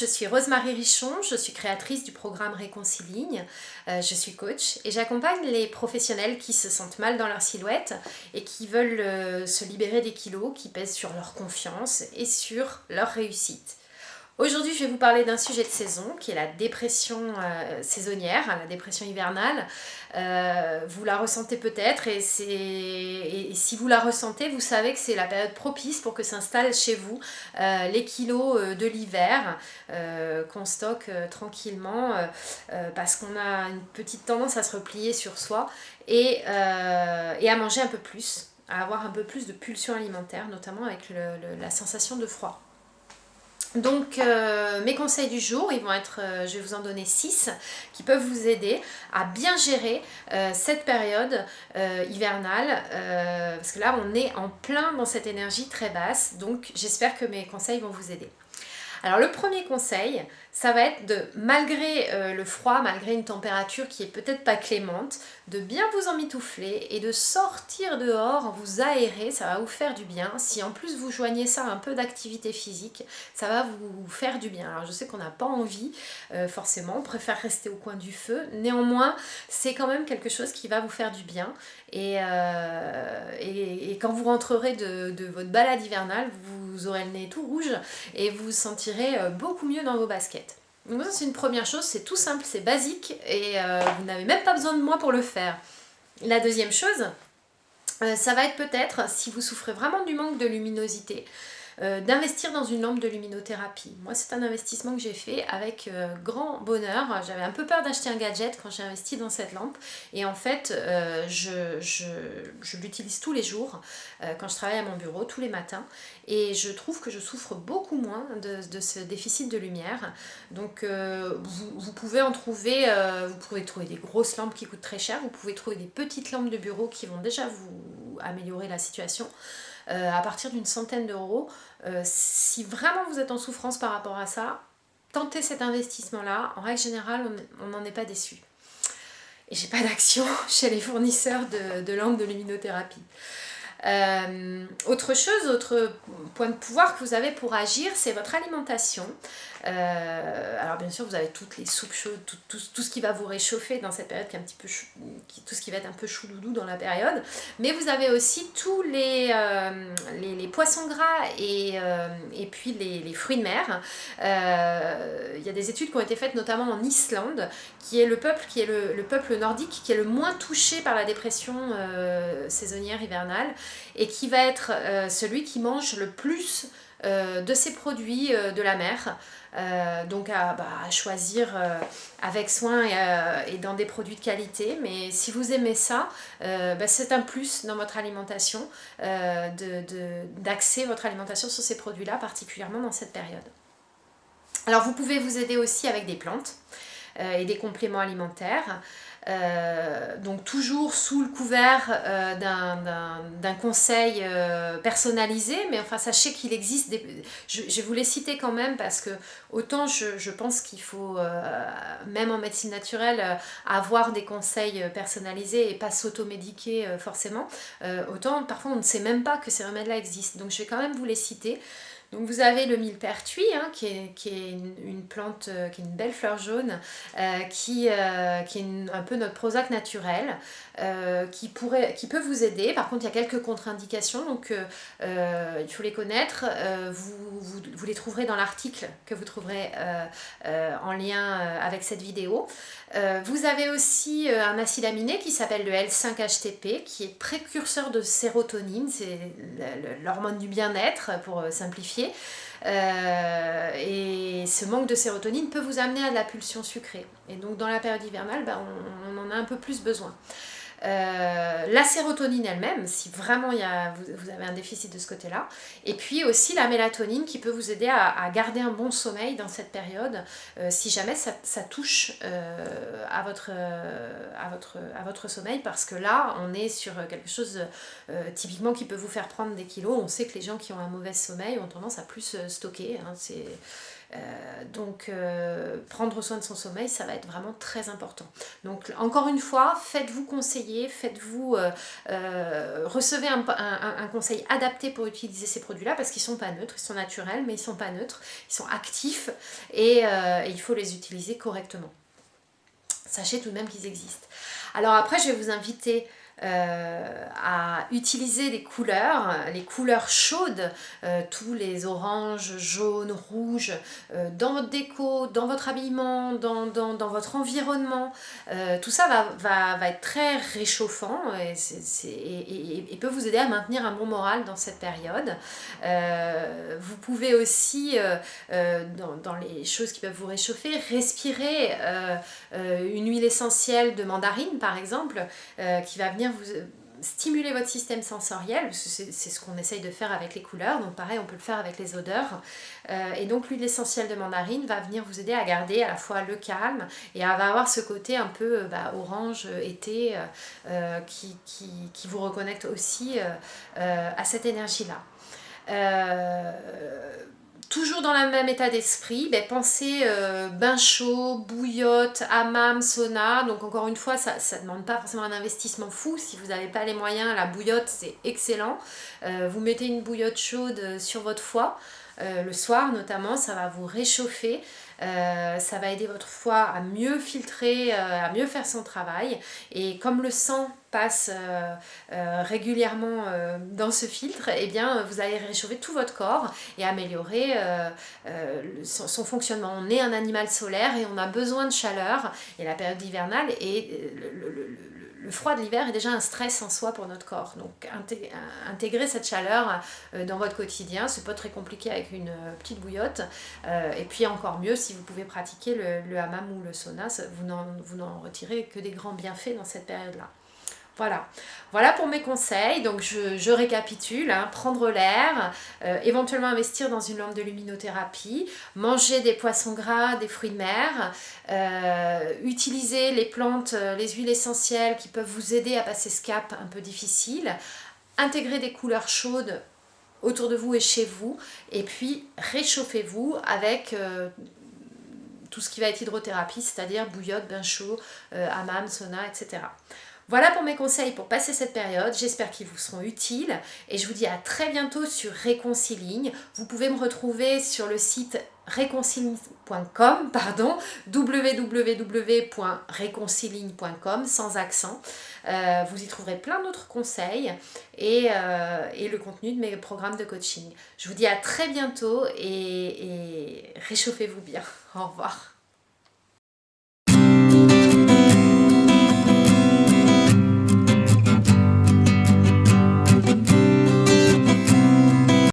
je suis Rose-Marie Richon, je suis créatrice du programme Réconciligne, je suis coach et j'accompagne les professionnels qui se sentent mal dans leur silhouette et qui veulent se libérer des kilos qui pèsent sur leur confiance et sur leur réussite. Aujourd'hui, je vais vous parler d'un sujet de saison qui est la dépression saisonnière, la dépression hivernale. Vous la ressentez peut-être et si vous la ressentez, vous savez que c'est la période propice pour que s'installent chez vous les kilos de l'hiver qu'on stocke tranquillement parce qu'on a une petite tendance à se replier sur soi et à manger un peu plus, à avoir un peu plus de pulsions alimentaires, notamment avec la sensation de froid. Donc mes conseils du jour, ils vont être, je vais vous en donner 6 qui peuvent vous aider à bien gérer cette période hivernale parce que là on est en plein dans cette énergie très basse, donc j'espère que mes conseils vont vous aider. Alors le premier conseil, ça va être de, malgré le froid, malgré une température qui est peut-être pas clémente, de bien vous emmitoufler et de sortir dehors, vous aérer, ça va vous faire du bien. Si en plus vous joignez ça à un peu d'activité physique, ça va vous faire du bien. Alors je sais qu'on n'a pas envie forcément, on préfère rester au coin du feu, néanmoins c'est quand même quelque chose qui va vous faire du bien. Et quand vous rentrerez de votre balade hivernale, vous aurez le nez tout rouge et vous vous sentirez beaucoup mieux dans vos baskets. Donc ça c'est une première chose, c'est tout simple, c'est basique et vous n'avez même pas besoin de moi pour le faire. La deuxième chose, ça va être peut-être, si vous souffrez vraiment du manque de luminosité, d'investir dans une lampe de luminothérapie. Moi c'est un investissement que j'ai fait avec grand bonheur. J'avais un peu peur d'acheter un gadget quand j'ai investi dans cette lampe et en fait je l'utilise tous les jours quand je travaille à mon bureau, tous les matins, et je trouve que je souffre beaucoup moins de ce déficit de lumière. Donc vous pouvez en trouver, vous pouvez trouver des grosses lampes qui coûtent très cher, vous pouvez trouver des petites lampes de bureau qui vont déjà vous améliorer la situation. À partir d'une centaine d'euros. Si vraiment vous êtes en souffrance par rapport à ça, tentez cet investissement-là. En règle générale, on n'en est pas déçu. Et j'ai pas d'action chez les fournisseurs de lampes de luminothérapie. Autre chose, autre point de pouvoir que vous avez pour agir, c'est votre alimentation. Alors bien sûr vous avez toutes les soupes chaudes, tout ce qui va vous réchauffer dans cette période qui est un petit peu tout ce qui va être un peu chouloudou dans la période, mais vous avez aussi tous les poissons gras et puis les fruits de mer. Il y a des études qui ont été faites notamment en Islande, qui est le peuple nordique qui est le moins touché par la dépression saisonnière hivernale et qui va être celui qui mange le plus de ces produits de la mer. Donc à choisir avec soin et dans des produits de qualité, mais si vous aimez ça, c'est un plus dans votre alimentation d'axer votre alimentation sur ces produits là, particulièrement dans cette période. Alors vous pouvez vous aider aussi avec des plantes et des compléments alimentaires. Donc toujours sous le couvert d'un conseil personnalisé, mais enfin sachez qu'il existe je vais vous les citer quand même parce que autant je pense qu'il faut même en médecine naturelle avoir des conseils personnalisés et pas s'automédiquer forcément, autant parfois on ne sait même pas que ces remèdes là existent, donc je vais quand même vous les citer. Donc vous avez le millepertuis qui est une plante, qui est une belle fleur jaune, qui est un peu notre Prozac naturel, qui peut vous aider. Par contre il y a quelques contre-indications, donc il faut les connaître. Vous les trouverez dans l'article que vous trouverez en lien avec cette vidéo. Vous avez aussi un acide aminé qui s'appelle le L5-HTP, qui est précurseur de sérotonine, c'est l'hormone du bien-être pour simplifier. Et ce manque de sérotonine peut vous amener à de la pulsion sucrée. Et donc dans la période hivernale, on en a un peu plus besoin. La sérotonine elle-même, si vraiment vous avez un déficit de ce côté-là, et puis aussi la mélatonine qui peut vous aider à garder un bon sommeil dans cette période, si jamais ça touche à votre sommeil, parce que là on est sur quelque chose typiquement qui peut vous faire prendre des kilos. On sait que les gens qui ont un mauvais sommeil ont tendance à plus stocker, Donc prendre soin de son sommeil, ça va être vraiment très important. Donc encore une fois, faites-vous conseiller, recevez un conseil adapté pour utiliser ces produits-là, parce qu'ils ne sont pas neutres, ils sont naturels, mais ils ne sont pas neutres, ils sont actifs et il faut les utiliser correctement. Sachez tout de même qu'ils existent. Alors après, je vais vous inviter à utiliser les couleurs chaudes, tous les oranges, jaunes, rouges, dans votre déco, dans votre habillement, dans votre environnement. Tout ça va être très réchauffant et peut vous aider à maintenir un bon moral dans cette période. Vous pouvez aussi, dans les choses qui peuvent vous réchauffer, respirer une huile essentielle de mandarine par exemple, qui va venir vous stimuler votre système sensoriel, parce que c'est ce qu'on essaye de faire avec les couleurs, donc pareil on peut le faire avec les odeurs, et donc l'huile essentielle de mandarine va venir vous aider à garder à la fois le calme et elle va avoir ce côté un peu orange été qui vous reconnecte aussi à cette énergie là. Toujours dans le même état d'esprit, pensez bain chaud, bouillotte, hammam, sauna. Donc encore une fois, ça ne demande pas forcément un investissement fou. Si vous n'avez pas les moyens, la bouillotte c'est excellent. Vous mettez une bouillotte chaude sur votre foie, le soir notamment, ça va vous réchauffer. Ça va aider votre foie à mieux filtrer, à mieux faire son travail. Et comme le sang passe régulièrement dans ce filtre, eh bien, vous allez réchauffer tout votre corps et améliorer son fonctionnement. On est un animal solaire et on a besoin de chaleur. Et la période hivernale et le froid de l'hiver est déjà un stress en soi pour notre corps. Donc intégrer cette chaleur dans votre quotidien, c'est pas très compliqué avec une petite bouillotte. Et puis encore mieux, si vous pouvez pratiquer le hammam ou le sauna, vous n'en retirez que des grands bienfaits dans cette période-là. Voilà pour mes conseils. Donc je récapitule, prendre l'air, éventuellement investir dans une lampe de luminothérapie, manger des poissons gras, des fruits de mer, utiliser les plantes, les huiles essentielles qui peuvent vous aider à passer ce cap un peu difficile, intégrer des couleurs chaudes autour de vous et chez vous, et puis réchauffez-vous avec tout ce qui va être hydrothérapie, c'est-à-dire bouillotte, bain chaud, hammam, sauna, etc. Voilà pour mes conseils pour passer cette période, j'espère qu'ils vous seront utiles et je vous dis à très bientôt sur Réconciligne. Vous pouvez me retrouver sur le site réconciligne.com, www.réconciligne.com sans accent. Vous y trouverez plein d'autres conseils et le contenu de mes programmes de coaching. Je vous dis à très bientôt et réchauffez-vous bien. Au revoir.